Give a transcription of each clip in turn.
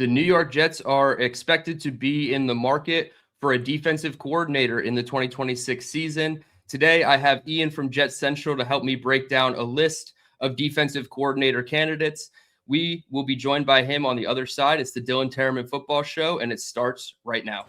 The New York Jets are expected to be in the market for a defensive coordinator in the 2026 season. Today, I have Ian from JetsCentral to help me break down a list of defensive coordinator candidates. We will be joined by him on the other side. It's the DTereman Football Show, and it starts right now.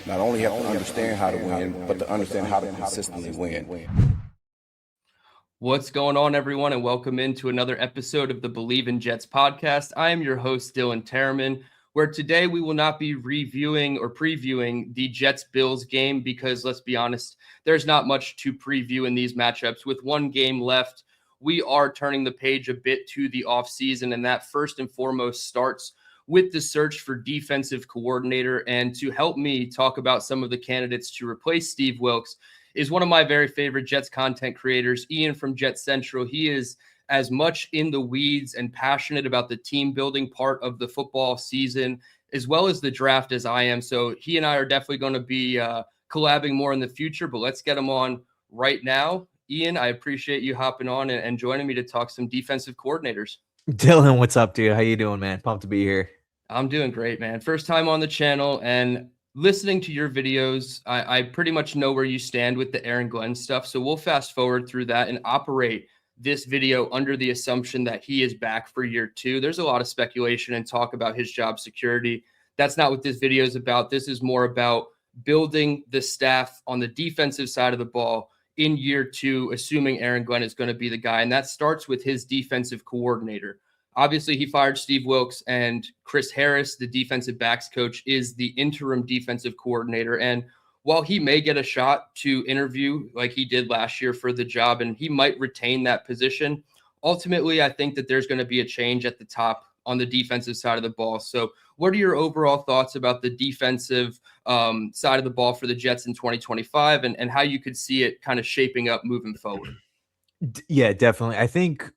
Not only have to understand how to win, but to understand how to consistently win. What's going on, everyone, and welcome into another episode of the Believe in Jets podcast. I am your host, DTereman, where today we will not be reviewing or previewing the Jets-Bills game because, let's be honest, there's not much to preview in these matchups. With one game left, we are turning the page a bit to the offseason, and that first and foremost starts with the search for defensive coordinator. And to help me talk about some of the candidates to replace Steve Wilks is one of my very favorite Jets content creators, Ian from JetsCentral. He is as much in the weeds and passionate about the team building part of the football season as well as the draft as I am. So he and I are definitely going to be collabing more in the future, but let's get him on right now. Ian, I appreciate you hopping on and joining me to talk some defensive coordinators. Dylan, what's up, dude? How you doing, man? Pumped to be here. I'm doing great, man. First time on the channel, and listening to your videos, I pretty much know where you stand with the Aaron Glenn stuff. So we'll fast forward through that and operate this video under the assumption that he is back for year 2. There's a lot of speculation and talk about his job security. That's not what this video is about. This is more about building the staff on the defensive side of the ball in year 2, assuming Aaron Glenn is going to be the guy. And that starts with his defensive coordinator. Obviously, he fired Steve Wilks, and Chris Harris, the defensive backs coach, is the interim defensive coordinator. And while he may get a shot to interview like he did last year for the job, and he might retain that position, ultimately, I think that there's going to be a change at the top on the defensive side of the ball. So what are your overall thoughts about the defensive side of the ball for the Jets in 2025 and how you could see it kind of shaping up moving forward? Yeah, definitely. I think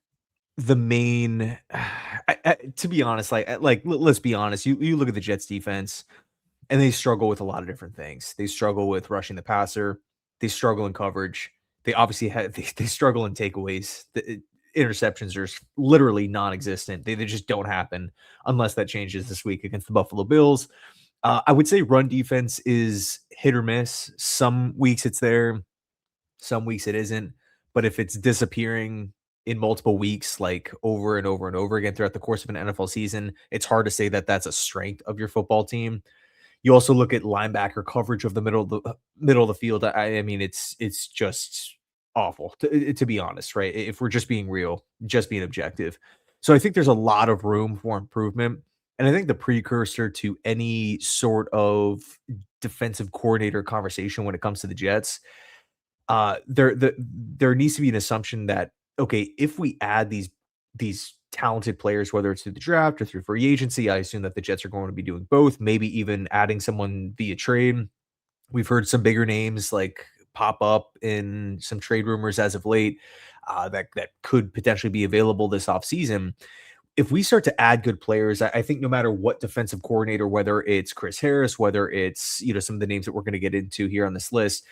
the main, to be honest, let's be honest, you look at the Jets defense and they struggle with a lot of different things. They struggle with rushing the passer. They struggle in coverage. They obviously they struggle in takeaways. The interceptions are literally non-existent. They just don't happen unless that changes this week against the Buffalo Bills. I would say run defense is hit or miss. Some weeks it's there, some weeks it isn't. But if it's disappearing in multiple weeks, like over and over and over again throughout the course of an NFL season, it's hard to say that that's a strength of your football team. You also look at linebacker coverage of the middle of the field. I mean, it's just awful, to be honest, right? If we're just being real, just being objective. So I think there's a lot of room for improvement. And I think the precursor to any sort of defensive coordinator conversation when it comes to the Jets, there needs to be an assumption that, okay, if we add these talented players, whether it's through the draft or through free agency, I assume that the Jets are going to be doing both, maybe even adding someone via trade. We've heard some bigger names like pop up in some trade rumors as of late that could potentially be available this offseason. If we start to add good players, I think no matter what defensive coordinator, whether it's Chris Harris, whether it's some of the names that we're going to get into here on this list,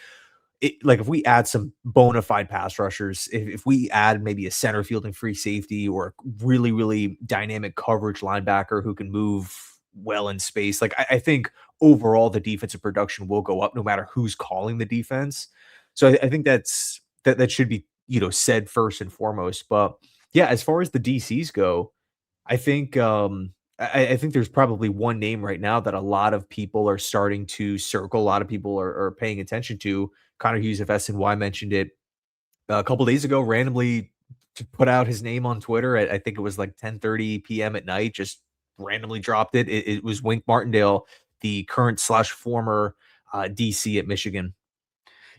if we add some bona fide pass rushers, if we add maybe a center fielding free safety or a really, really dynamic coverage linebacker who can move well in space, I think overall the defensive production will go up no matter who's calling the defense. So I think that should be, said first and foremost. But yeah, as far as the DCs go, I think I think there's probably one name right now that a lot of people are starting to circle. A lot of people are paying attention to. Connor Hughes of SNY mentioned it a couple days ago, randomly to put out his name on Twitter. I think it was like 10:30 p.m. at night, just randomly dropped it. It was Wink Martindale, the current / former DC at Michigan.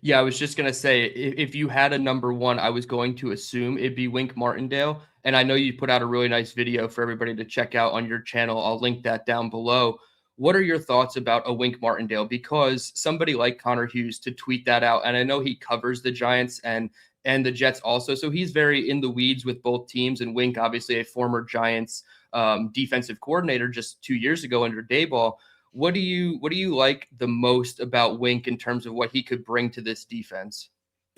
Yeah, I was just going to say, if you had a number one, I was going to assume it'd be Wink Martindale. And I know you put out a really nice video for everybody to check out on your channel. I'll link that down below. What are your thoughts about a Wink Martindale? Because somebody like Connor Hughes to tweet that out, and I know he covers the Giants and the Jets also, so he's very in the weeds with both teams. And Wink, obviously a former Giants defensive coordinator just 2 years ago under Daboll. What do you like the most about Wink in terms of what he could bring to this defense?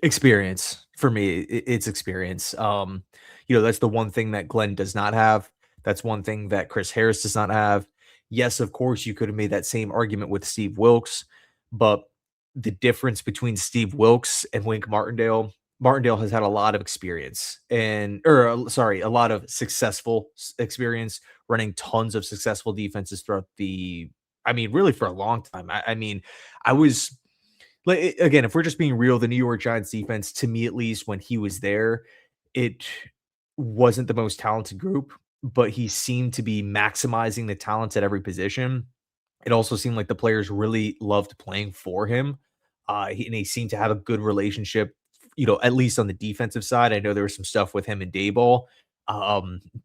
Experience for me. It's experience. That's the one thing that Glenn does not have. That's one thing that Chris Harris does not have. Yes, of course, you could have made that same argument with Steve Wilks, but the difference between Steve Wilks and Wink Martindale has had a lot of experience a lot of successful experience running tons of successful defenses throughout really for a long time. I was like, again, if we're just being real, the New York Giants defense, to me at least, when he was there, it wasn't the most talented group, but he seemed to be maximizing the talents at every position. It also seemed like the players really loved playing for him. And he seemed to have a good relationship, at least on the defensive side. I know there was some stuff with him and Dayball.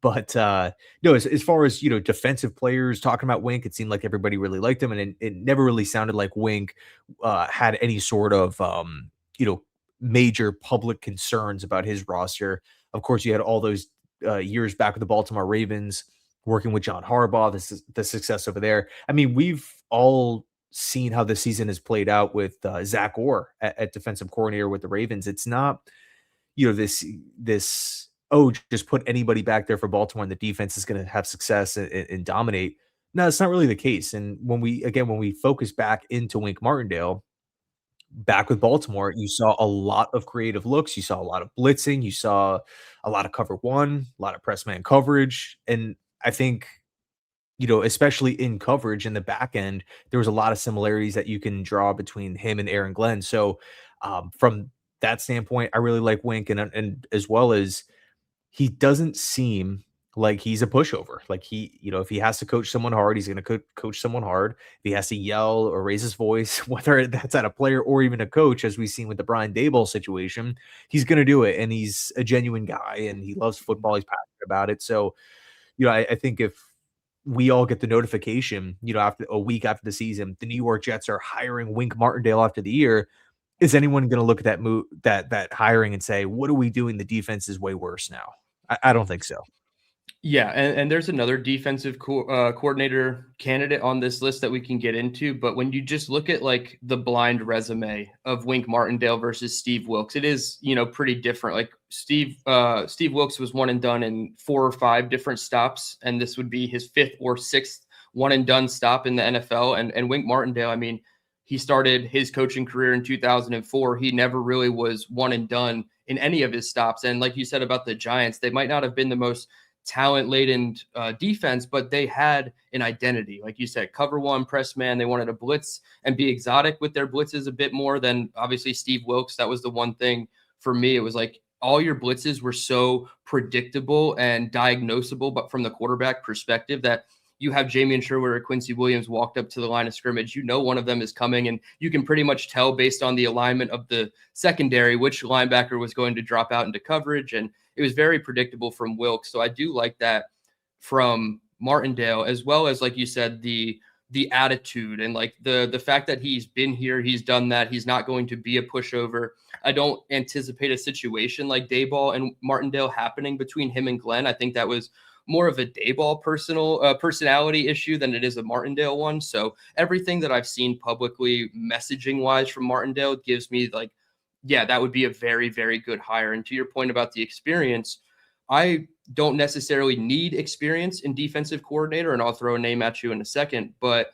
But no, as far as defensive players talking about Wink, it seemed like everybody really liked him, and it never really sounded like Wink had any sort of major public concerns about his roster. Of course, you had all those years back with the Baltimore Ravens working with John Harbaugh, the success over there. I mean, we've all seen how the season has played out with Zach Orr at defensive coordinator with the Ravens. It's not this just put anybody back there for Baltimore and the defense is going to have success and dominate. No, it's not really the case. And when we focus back into Wink Martindale, back with Baltimore, you saw a lot of creative looks. You saw a lot of blitzing. You saw a lot of cover one, a lot of press man coverage. And I think, especially in coverage in the back end, there was a lot of similarities that you can draw between him and Aaron Glenn. So from that standpoint, I really like Wink, and as well as he doesn't seem like he's a pushover. Like if he has to coach someone hard, he's going to coach someone hard. If he has to yell or raise his voice, whether that's at a player or even a coach, as we've seen with the Brian Daboll situation, he's going to do it. And he's a genuine guy and he loves football. He's passionate about it. So, I think if we all get the notification, after a week after the season, the New York Jets are hiring Wink Martindale after the year, is anyone going to look at that move, that hiring, and say, what are we doing? The defense is way worse now. I don't think so. Yeah, and there's another defensive coordinator candidate on this list that we can get into, but when you just look at like the blind resume of Wink Martindale versus Steve Wilks, it is pretty different. Like Steve Wilks was one and done in 4 or 5 different stops, and this would be his 5th or 6th one and done stop in the NFL. And Wink Martindale, I mean, he started his coaching career in 2004. He never really was one and done in any of his stops. And like you said about the Giants, they might not have been the most talent-laden defense, but they had an identity. Like you said, cover one, press man. They wanted to blitz and be exotic with their blitzes a bit more than obviously Steve Wilks. That was the one thing for me. It was like all your blitzes were so predictable and diagnosable, but from the quarterback perspective, that you have Jamie and Sherwood or Quincy Williams walked up to the line of scrimmage, one of them is coming, and you can pretty much tell based on the alignment of the secondary which linebacker was going to drop out into coverage, and it was very predictable from Wilks. So I do like that from Martindale, as well as, like you said, the attitude and like the fact that he's been here, he's done that, he's not going to be a pushover. I don't anticipate a situation like Daboll and Martindale happening between him and Glenn. I think that was more of a Daboll personality issue than it is a Martindale one. So everything that I've seen publicly messaging wise from Martindale gives me like, yeah, that would be a very, very good hire. And to your point about the experience, I don't necessarily need experience in defensive coordinator, and I'll throw a name at you in a second, but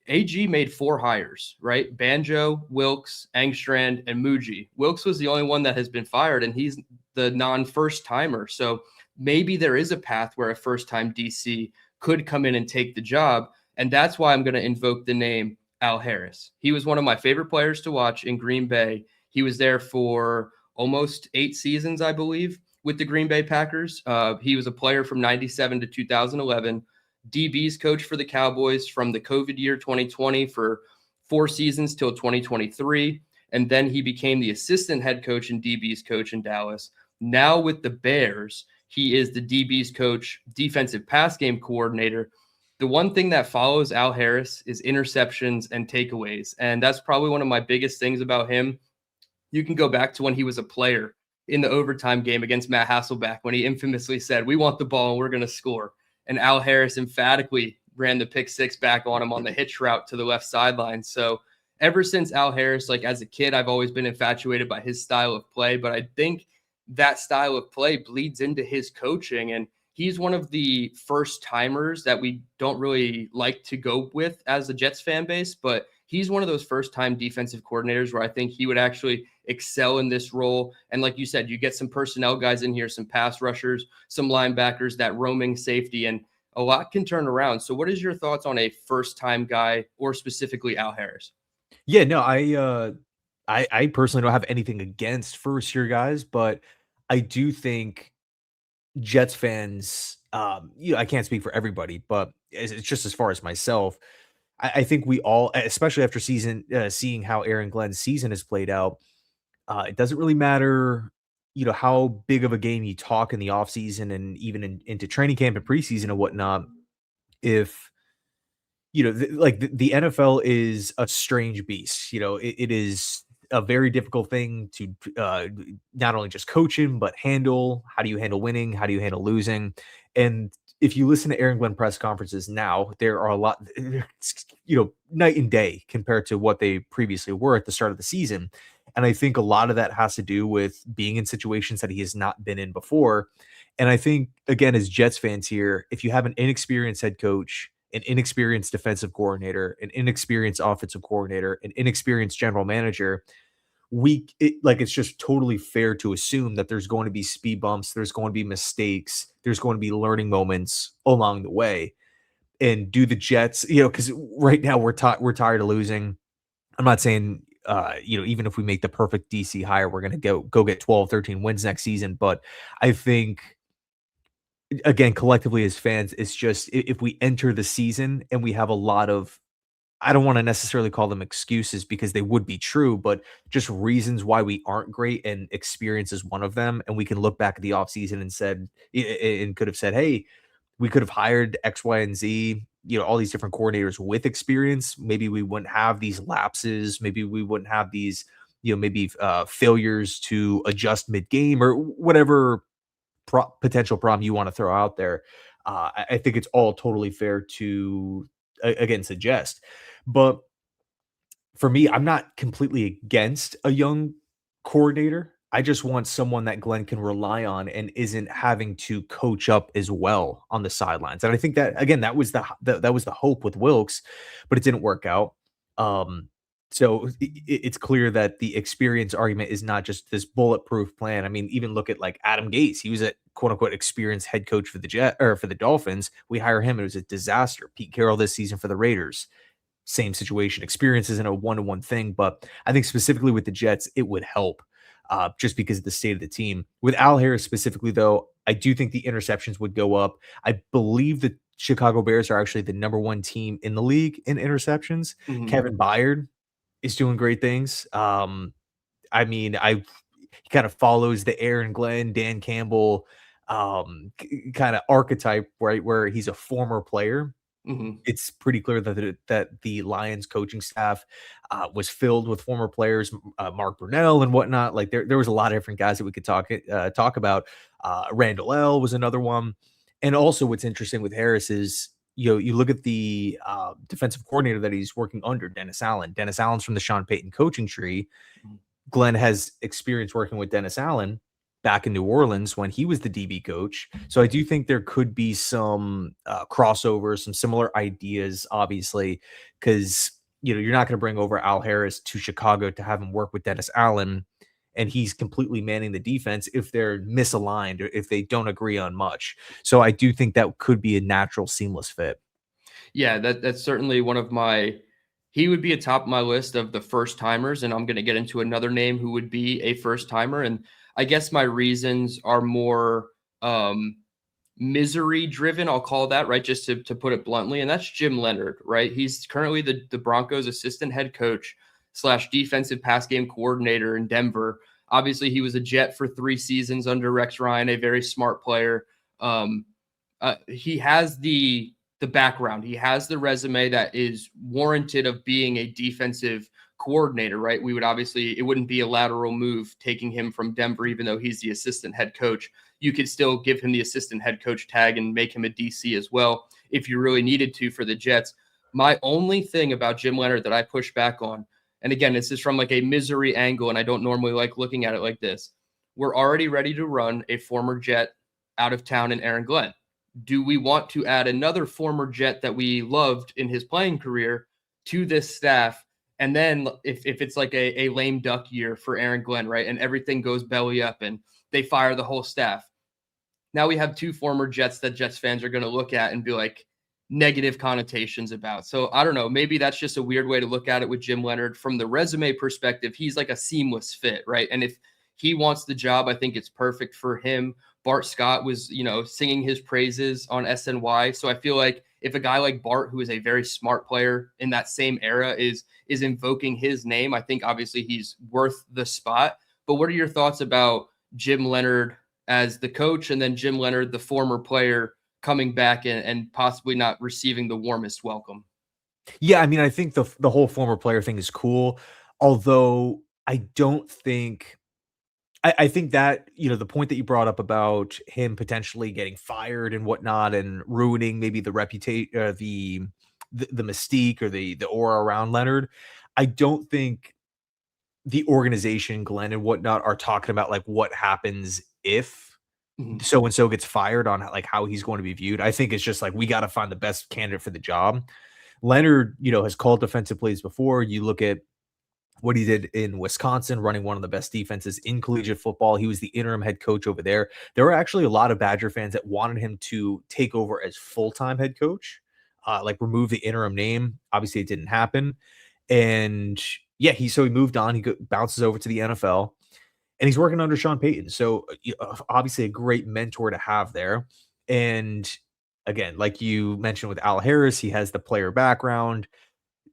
AG made 4 hires, right? Banjo, Wilks, Engstrand, and Muji. Wilks was the only one that has been fired, and he's the non-first timer. So maybe there is a path where a first-time DC could come in and take the job, and that's why I'm going to invoke the name Al Harris. He was one of my favorite players to watch in Green Bay. He was there for almost 8 seasons, I believe, with the Green Bay Packers. He was a player from 97 to 2011, DB's coach for the Cowboys from the COVID year 2020 for 4 seasons till 2023. And then he became the assistant head coach and DB's coach in Dallas. Now with the Bears, he is the DB's coach, defensive pass game coordinator. The one thing that follows Al Harris is interceptions and takeaways. And that's probably one of my biggest things about him. You can go back to when he was a player in the overtime game against Matt Hasselbeck when he infamously said, "We want the ball and we're going to score." And Al Harris emphatically ran the pick six back on him on the hitch route to the left sideline. So ever since Al Harris, like as a kid, I've always been infatuated by his style of play, but I think that style of play bleeds into his coaching. And he's one of the first timers that we don't really like to go with as a Jets fan base, but he's one of those first time defensive coordinators where I think he would actually excel in this role. And like you said, you get some personnel guys in here, some pass rushers, some linebackers, that roaming safety, and a lot can turn around. So what is your thoughts on a first time guy, or specifically Al Harris? Yeah, no, I personally don't have anything against first year guys, but I do think Jets fans, I can't speak for everybody, but it's just as far as myself. I think we all, especially after seeing how Aaron Glenn's season has played out, it doesn't really matter, how big of a game you talk in the offseason and even into training camp and preseason and whatnot. If the NFL is a strange beast. It is a very difficult thing to not only just coach in, but handle. How do you handle winning? How do you handle losing? And if you listen to Aaron Glenn press conferences now, there are a lot, night and day compared to what they previously were at the start of the season. And I think a lot of that has to do with being in situations that he has not been in before. And I think, again, as Jets fans here, if you have an inexperienced head coach, an inexperienced defensive coordinator, an inexperienced offensive coordinator, an inexperienced general manager, it's just totally fair to assume that there's going to be speed bumps, there's going to be mistakes, there's going to be learning moments along the way. And do the Jets, because right now we're tired of losing. I'm not saying, even if we make the perfect DC hire, we're going to go get 12, 13 wins next season. But I think, again, collectively as fans, it's just if we enter the season and we have a lot of, I don't want to necessarily call them excuses because they would be true, but just reasons why we aren't great, and experience is one of them. And we can look back at the offseason and could have said, hey, we could have hired X, Y, and Z, all these different coordinators with experience. Maybe we wouldn't have these lapses. Maybe we wouldn't have these, failures to adjust mid-game or whatever potential problem you want to throw out there. I think it's all totally fair to, again, suggest. But for me, I'm not completely against a young coordinator. I just want someone that Glenn can rely on and isn't having to coach up as well on the sidelines. And I think that, again, that was the hope with Wilkes, but it didn't work out. So it's clear that the experience argument is not just this bulletproof plan. I mean, even look at like Adam Gase. He was a quote unquote experienced head coach for the Dolphins. We hire him. It was a disaster. Pete Carroll this season for the Raiders. Same situation. Experience isn't a one-to-one thing, but I think specifically with the Jets, it would help just because of the state of the team. With Al Harris specifically, though, I do think the interceptions would go up. I believe the Chicago Bears are actually the number one team in the league in interceptions. Mhm. Kevin Byard is doing great things. He kind of follows the Aaron Glenn, Dan Campbell kind of archetype, right, where he's a former player. Mhm. It's pretty clear that the Lions coaching staff was filled with former players, Mark Brunell and whatnot. Like there was a lot of different guys that we could talk about. Randall L was another one. And also what's interesting with Harris is, you look at the defensive coordinator that he's working under, Dennis Allen. Dennis Allen's from the Sean Payton coaching tree. Glenn has experience working with Dennis Allen back in New Orleans when he was the DB coach. So I do think there could be some crossover, some similar ideas, obviously, because, you're not going to bring over Al Harris to Chicago to have him work with Dennis Allen, and he's completely manning the defense if they're misaligned or if they don't agree on much. So I do think that could be a natural, seamless fit. Yeah, that's certainly one of he would be atop my list of the first timers, and I'm going to get into another name who would be a first timer. And I guess my reasons are more misery driven, I'll call that, right? Just to put it bluntly. And that's Jim Leonard, right? He's currently the Broncos assistant head coach / defensive pass game coordinator in Denver. Obviously, he was a Jet for 3 seasons under Rex Ryan, a very smart player. He has the background. He has the resume that is warranted of being a defensive coordinator, right? We would obviously, it wouldn't be a lateral move taking him from Denver, even though he's the assistant head coach. You could still give him the assistant head coach tag and make him a DC as well if you really needed to for the Jets. My only thing about Jim Leonard that I push back on, and again, this is from like a misery angle, and I don't normally like looking at it like this. We're already ready to run a former Jet out of town in Aaron Glenn. Do we want to add another former Jet that we loved in his playing career to this staff? And then if it's like a lame duck year for Aaron Glenn, right, and everything goes belly up and they fire the whole staff, now we have 2 former Jets that Jets fans are going to look at and be like negative connotations about. So I don't know, maybe that's just a weird way to look at it with Jim Leonard. From the resume perspective, he's like a seamless fit, right? And if he wants the job, I think it's perfect for him. Bart Scott was, singing his praises on SNY. So I feel like if a guy like Bart, who is a very smart player in that same era, is invoking his name, I think obviously he's worth the spot. But what are your thoughts about Jim Leonard as the coach, and then Jim Leonard, the former player, coming back and possibly not receiving the warmest welcome? Yeah, I mean, I think the whole former player thing is cool, although I don't think I think that, the point that you brought up about him potentially getting fired and whatnot and ruining maybe the reputation, the mystique or the aura around Leonard. I don't think the organization, Glenn and whatnot, are talking about like what happens if Mhm. so and so gets fired on like how he's going to be viewed. I think it's just like we got to find the best candidate for the job. Leonard, has called defensive plays before. You look at what he did in Wisconsin, running one of the best defenses in collegiate football. He was the interim head coach over there. There were actually a lot of Badger fans that wanted him to take over as full-time head coach, like remove the interim name. Obviously, it didn't happen. And yeah, he moved on. He bounces over to the NFL, and he's working under Sean Payton. So obviously, a great mentor to have there. And again, like you mentioned with Al Harris, he has the player background.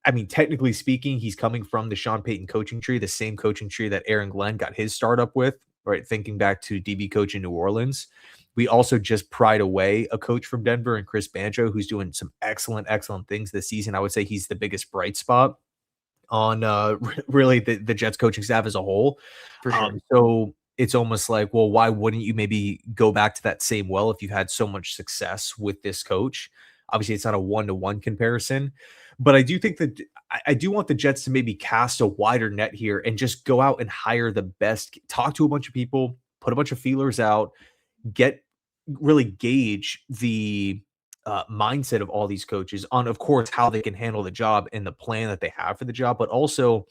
I mean, technically speaking, he's coming from the Sean Payton coaching tree, the same coaching tree that Aaron Glenn got his start up with, right? Thinking back to DB coach in New Orleans. We also just pried away a coach from Denver and Chris Banjo, who's doing some excellent things this season. I would say he's the biggest bright spot on really the Jets coaching staff as a whole. For sure. So it's almost like, well, why wouldn't you maybe go back to that same well if you've had so much success with this coach? Obviously, it's not a one-to-one comparison, but I do think that I do want the Jets to maybe cast a wider net here and just go out and hire the best, talk to a bunch of people, put a bunch of feelers out, really gauge the mindset of all these coaches on, of course, how they can handle the job and the plan that they have for the job, but also,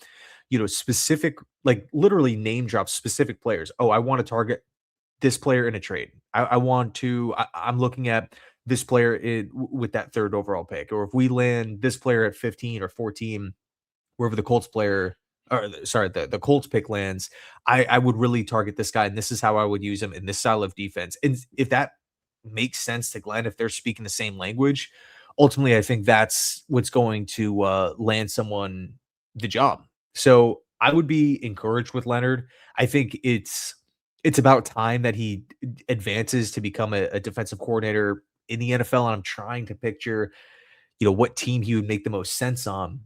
specific, like literally name drop specific players. Oh, I want to target this player in a trade. I'm looking at this player with that 3rd overall pick, or if we land this player at 15 or 14, wherever the Colts the Colts pick lands, I would really target this guy, and this is how I would use him in this style of defense. And if that makes sense to Glenn, if they're speaking the same language, ultimately, I think that's what's going to land someone the job. So I would be encouraged with Leonard. I think it's about time that he advances to become a defensive coordinator in the NFL. And I'm trying to picture, what team he would make the most sense on.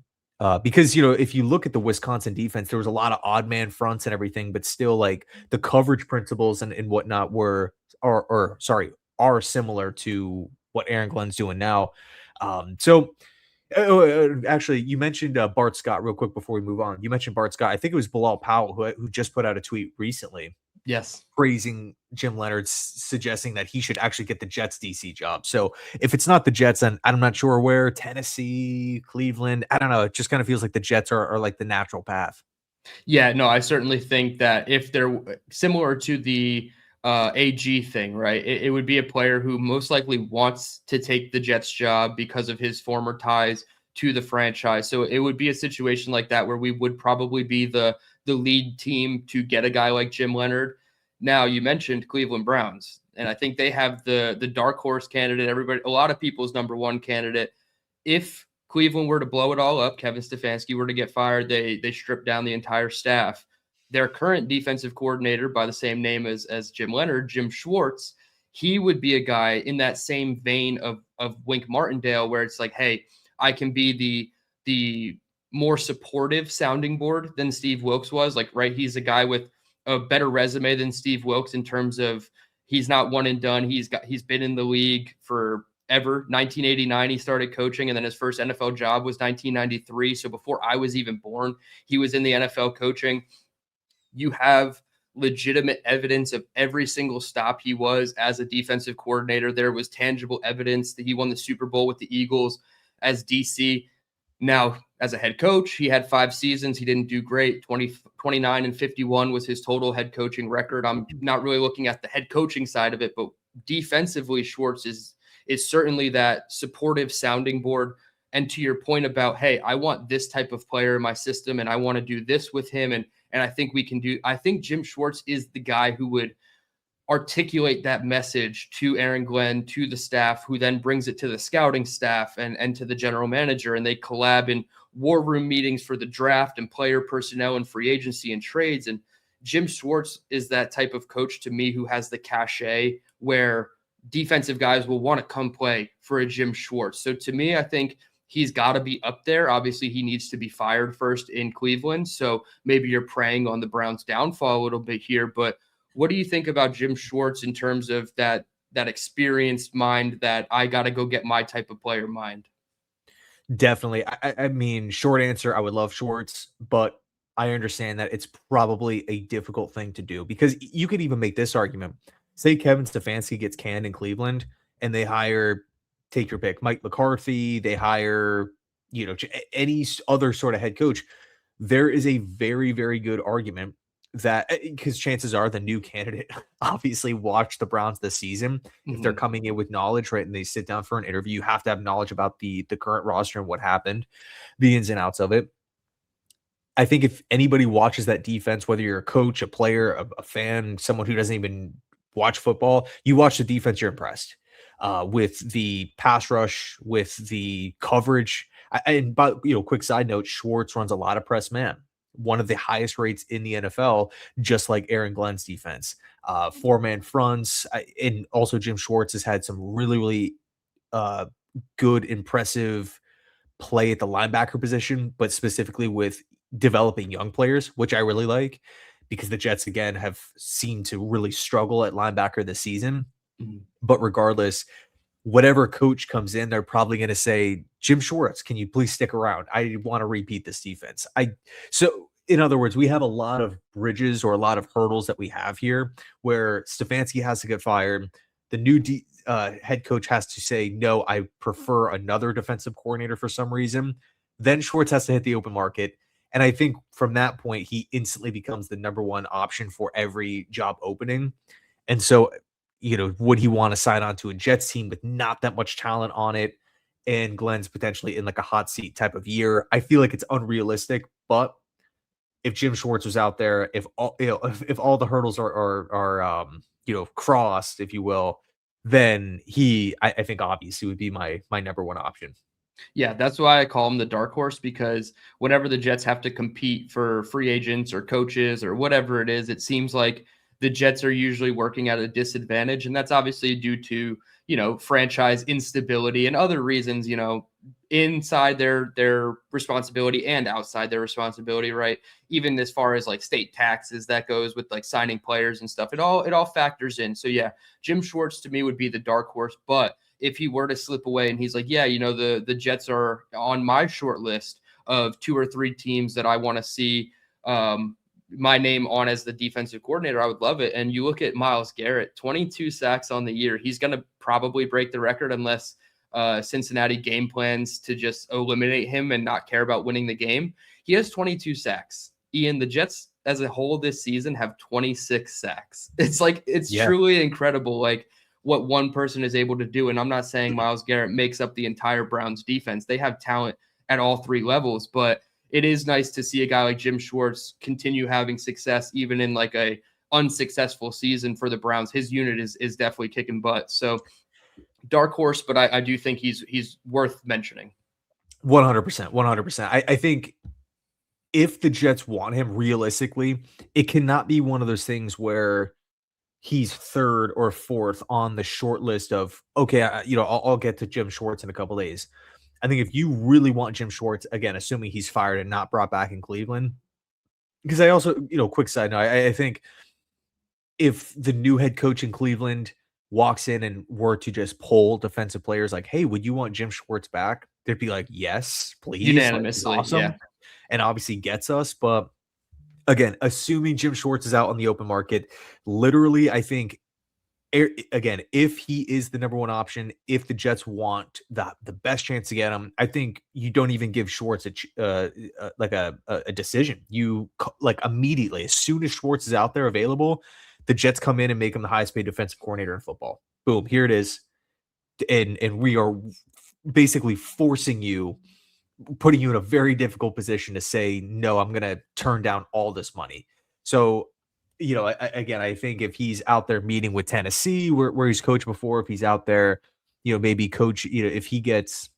Because, if you look at the Wisconsin defense, there was a lot of odd man fronts and everything, but still like the coverage principles and whatnot are similar to what Aaron Glenn's doing now. Actually, you mentioned Bart Scott real quick before we move on. You mentioned Bart Scott. I think it was Bilal Powell who just put out a tweet recently Yes. praising Jim Leonard, suggesting that he should actually get the Jets DC job. So if it's not the Jets, then I'm not sure where. Tennessee, Cleveland, I don't know. It just kind of feels like the Jets are like the natural path. Yeah, no, I certainly think that if they're similar to the AG thing, right, it would be a player who most likely wants to take the Jets job because of his former ties to the franchise. So it would be a situation like that where we would probably be the lead team to get a guy like Jim Leonard. Now, you mentioned Cleveland Browns, and I think they have the dark horse candidate, a lot of people's number one candidate. If Cleveland were to blow it all up, Kevin Stefanski were to get fired, they strip down the entire staff, their current defensive coordinator by the same name as Jim Leonard, Jim Schwarz, he would be a guy in that same vein of Wink Martindale, where it's like, hey, I can be the more supportive sounding board than Steve Wilkes was. Like, right, he's a guy with a better resume than Steve Wilkes in terms of he's not one and done. He's been in the league for ever. 1989, he started coaching, and then his first NFL job was 1993. So before I was even born, he was in the NFL coaching. You have legitimate evidence of every single stop he was as a defensive coordinator. There was tangible evidence that he won the Super Bowl with the Eagles as DC. Now, as a head coach, he had 5 seasons. He didn't do great. 29-51 was his total head coaching record. I'm not really looking at the head coaching side of it, but defensively, Schwartz is certainly that supportive sounding board. And to your point about, hey, I want this type of player in my system and I want to do this with him. And I think we can do, I think Jim Schwartz is the guy who would articulate that message to Aaron Glenn, to the staff, who then brings it to the scouting staff and to the general manager. And they collab in war room meetings for the draft and player personnel and free agency and trades. And Jim Schwartz is that type of coach to me who has the cachet where defensive guys will want to come play for a Jim Schwartz. So to me, I think he's got to be up there. Obviously, he needs to be fired first in Cleveland. So maybe you're preying on the Browns' downfall a little bit here. But what do you think about Jim Schwartz in terms of that experienced mind, that I got to go get my type of player mind? Definitely. I mean, short answer, I would love Schwartz, but I understand that it's probably a difficult thing to do, because you could even make this argument. Say Kevin Stefanski gets canned in Cleveland and they hire, take your pick, Mike McCarthy, they hire, any other sort of head coach. There is a very, very good argument that, because chances are the new candidate obviously watched the Browns this season. Mm-hmm. If they're coming in with knowledge, right, and they sit down for an interview, you have to have knowledge about the current roster and what happened, the ins and outs of it. I think if anybody watches that defense, whether you're a coach, a player, a fan, someone who doesn't even watch football, you watch the defense, you're impressed with the pass rush, with the coverage. But quick side note, Schwartz runs a lot of press man, one of the highest rates in the NFL, just like Aaron Glenn's defense. 4-man fronts, and also Jim Schwartz has had some really, really good, impressive play at the linebacker position, but specifically with developing young players, which I really like, because the Jets, again, have seemed to really struggle at linebacker this season. Mm-hmm. But regardless, whatever coach comes in, they're probably going to say, Jim Schwartz, can you please stick around? I want to repeat this defense. So in other words, we have a lot of bridges or a lot of hurdles that we have here where Stefanski has to get fired. The new head coach has to say, no, I prefer another defensive coordinator for some reason. Then Schwartz has to hit the open market. And I think from that point, he instantly becomes the number one option for every job opening. And so, would he want to sign on to a Jets team with not that much talent on it, and Glenn's potentially in like a hot seat type of year? I feel like it's unrealistic, but if Jim Schwartz was out there, if all the hurdles are crossed, if you will, then I think obviously would be my number one option. Yeah, that's why I call him the dark horse, because whenever the Jets have to compete for free agents or coaches or whatever it is, it seems like the Jets are usually working at a disadvantage. And that's obviously due to, franchise instability and other reasons, inside their responsibility and outside their responsibility, right? Even as far as like state taxes, that goes with like signing players and stuff. It all factors in. So yeah, Jim Schwartz to me would be the dark horse. But if he were to slip away and he's like, yeah, the Jets are on my short list of 2 or 3 teams that I want to see my name on as the defensive coordinator, I would love it. And you look at Myles Garrett, 22 sacks on the year. He's going to probably break the record unless Cincinnati game plans to just eliminate him and not care about winning the game. He has 22 sacks. Ian, the Jets as a whole this season have 26 sacks. It's truly incredible, like what one person is able to do. And I'm not saying Myles Garrett makes up the entire Browns defense. They have talent at all 3 levels, but it is nice to see a guy like Jim Schwartz continue having success, even in like a unsuccessful season for the Browns. His unit is definitely kicking butt. So dark horse, but I do think he's worth mentioning. 100%. I think if the Jets want him realistically, it cannot be one of those things where he's third or fourth on the short list of, okay, I'll get to Jim Schwartz in a couple days. I think if you really want Jim Schwartz, again, assuming he's fired and not brought back in Cleveland, because I also, quick side note, I think if the new head coach in Cleveland walks in and were to just poll defensive players like, hey, would you want Jim Schwartz back? They'd be like, yes, please. Like, he's Unanimously, awesome. yeah. And obviously gets us. But again, assuming Jim Schwartz is out on the open market, literally, I think, again, if he is the number one option, if the Jets want the best chance to get him, I think you don't even give Schwartz a decision. You like immediately, as soon as Schwartz is out there available, the Jets come in and make him the highest paid defensive coordinator in football. Boom, here it is, and we are basically forcing you, putting you in a very difficult position to say no. I'm going to turn down all this money. So, again, I think if he's out there meeting with Tennessee, where he's coached before, if he's out there, maybe coach, if he gets,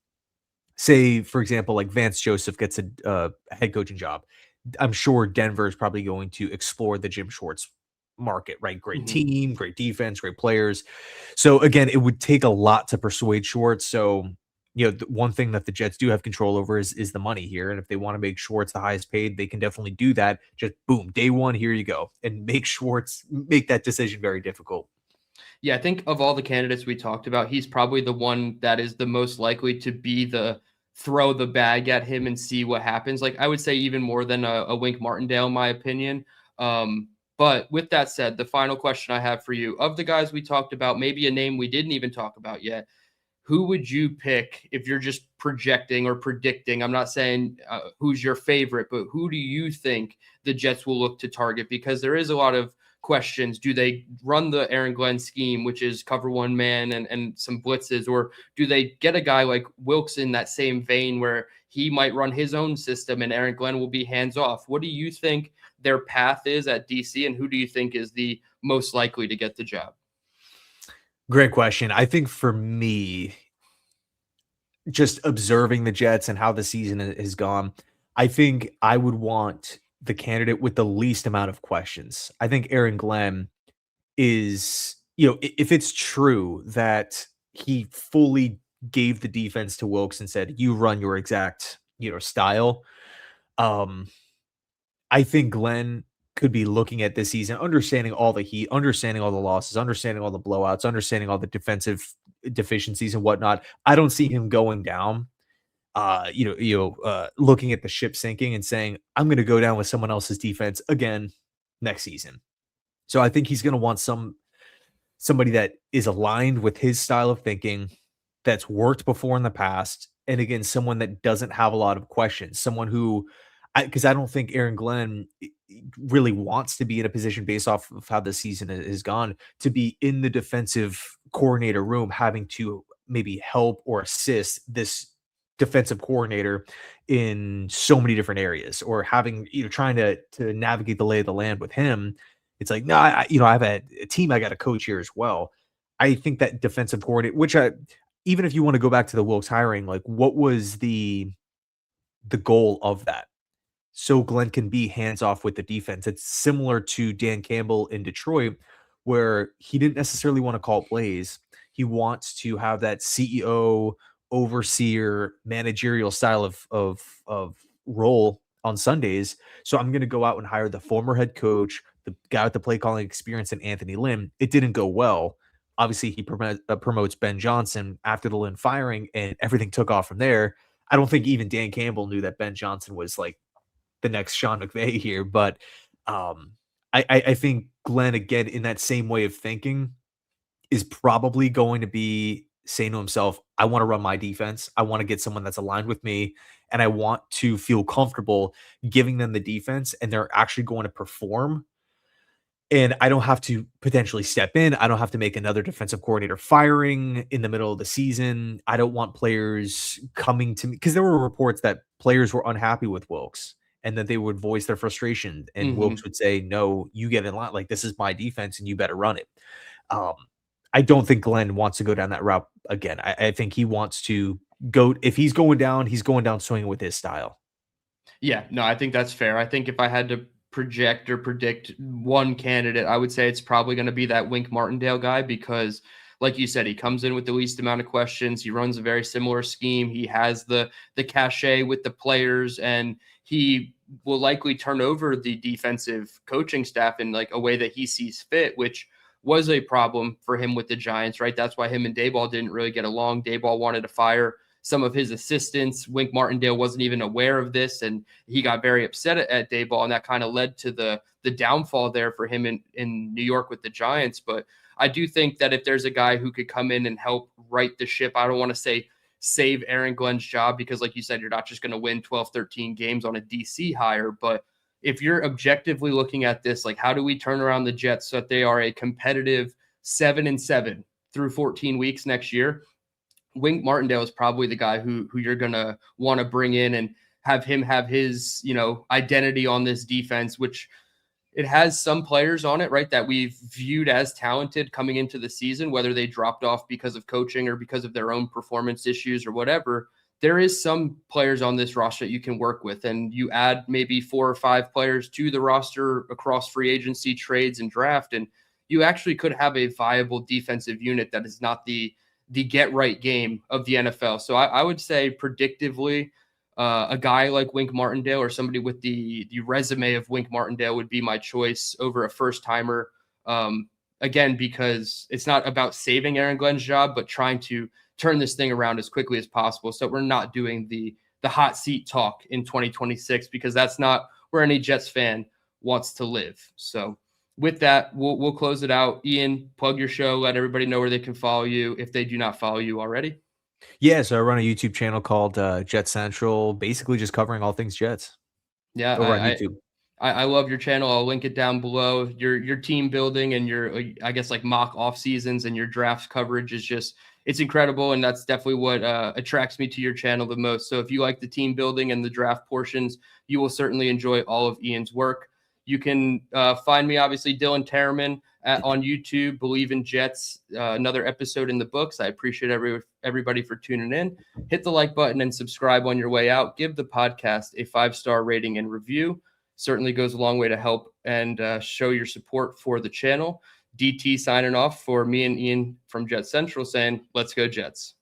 say, for example, like Vance Joseph gets a head coaching job, I'm sure Denver is probably going to explore the Jim Schwartz market, right? Great team, great defense, great players. So again, it would take a lot to persuade Schwartz. So, the one thing that the Jets do have control over is the money here. And if they want to make Schwartz the highest paid, they can definitely do that. Just boom, day one, here you go. And make that decision very difficult. Yeah, I think of all the candidates we talked about, he's probably the one that is the most likely to be the throw the bag at him and see what happens. Like, I would say even more than a Wink Martindale, in my opinion. But with that said, the final question I have for you, of the guys we talked about, maybe a name we didn't even talk about yet, who would you pick if you're just projecting or predicting? I'm not saying who's your favorite, but who do you think the Jets will look to target? Because there is a lot of questions. Do they run the Aaron Glenn scheme, which is cover one man and some blitzes, or do they get a guy like Wilkes in that same vein where he might run his own system and Aaron Glenn will be hands off? What do you think their path is at DC, and who do you think is the most likely to get the job? Great question. I think for me, just observing the Jets and how the season has gone, I think I would want the candidate with the least amount of questions. I think Aaron Glenn is, if it's true that he fully gave the defense to Wilkes and said, you run your exact, style. I think Glenn could be looking at this season, understanding all the heat, understanding all the losses, understanding all the blowouts, understanding all the defensive deficiencies and whatnot. I don't see him going down, looking at the ship sinking and saying, I'm going to go down with someone else's defense again next season. So I think he's going to want somebody that is aligned with his style of thinking, that's worked before in the past. And again, someone that doesn't have a lot of questions, someone who, because I don't think Aaron Glenn really wants to be in a position based off of how the season has gone to be in the defensive coordinator room, having to maybe help or assist this defensive coordinator in so many different areas, or having, trying to navigate the lay of the land with him. It's like, no, I have a team I got to coach here as well. I think that defensive coordinator, which even if you want to go back to the Wilkes hiring, like what was the goal of that? So Glenn can be hands off with the defense. It's similar to Dan Campbell in Detroit, where he didn't necessarily want to call plays. He wants to have that CEO, overseer, managerial style of role on Sundays. So I'm going to go out and hire the former head coach, the guy with the play calling experience, and Anthony Lynn. It didn't go well. Obviously, he promotes Ben Johnson after the Lynn firing, and everything took off from there. I don't think even Dan Campbell knew that Ben Johnson was like the next Sean McVay here, but I think Glenn, again, in that same way of thinking, is probably going to be saying to himself, I want to run my defense. I want to get someone that's aligned with me, and I want to feel comfortable giving them the defense, and they're actually going to perform. And I don't have to potentially step in. I don't have to make another defensive coordinator firing in the middle of the season. I don't want players coming to me, because there were reports that players were unhappy with Wilkes and that they would voice their frustration, and Wilkes would say, no, you get in line. Like, this is my defense and you better run it. I don't think Glenn wants to go down that route again. I think he wants to go, if he's going down swinging with his style. Yeah, no, I think that's fair. I think if I had to project or predict one candidate, I would say it's probably going to be that Wink Martindale guy because, like you said, he comes in with the least amount of questions. He runs a very similar scheme. He has the cachet with the players, and he will likely turn over the defensive coaching staff in like a way that he sees fit, which was a problem for him with the Giants, right? That's why him and Dayball didn't really get along. Dayball wanted to fire some of his assistants. Wink Martindale wasn't even aware of this, and he got very upset at Dayball, and that kind of led to the downfall there for him in New York with the Giants. But I do think that if there's a guy who could come in and help right the ship, I don't want to say save Aaron Glenn's job because, like you said, you're not just going to win 12, 13 games on a DC hire. But if you're objectively looking at this, like how do we turn around the Jets so that they are a competitive 7-7 through 14 weeks next year? Wink Martindale is probably the guy who you're going to want to bring in and have him have his, identity on this defense, which it has some players on it, right, that we've viewed as talented coming into the season, whether they dropped off because of coaching or because of their own performance issues or whatever. There is some players on this roster that you can work with, and you add maybe 4 or 5 players to the roster across free agency, trades, and draft, and you actually could have a viable defensive unit that is not the get right game of the NFL. So I would say predictively, a guy like Wink Martindale or somebody with the resume of Wink Martindale would be my choice over a first timer. Again, because it's not about saving Aaron Glenn's job, but trying to turn this thing around as quickly as possible. So we're not doing the hot seat talk in 2026 because that's not where any Jets fan wants to live. So with that, we'll close it out. Ian, plug your show. Let everybody know where they can follow you if they do not follow you already. Yeah, so I run a YouTube channel called JetsCentral, basically just covering all things Jets. Yeah, over on YouTube. I love your channel. I'll link it down below. Your team building and your I guess like mock off seasons and your draft coverage is just it's incredible, and that's definitely what attracts me to your channel the most. So if you like the team building and the draft portions, you will certainly enjoy all of Ian's work. You can find me, obviously, DTereman on YouTube, Believe in Jets, another episode in the books. I appreciate everybody for tuning in. Hit the like button and subscribe on your way out. Give the podcast a 5-star rating and review. Certainly goes a long way to help and show your support for the channel. DT signing off for me and Ian from Jet Central saying, let's go Jets.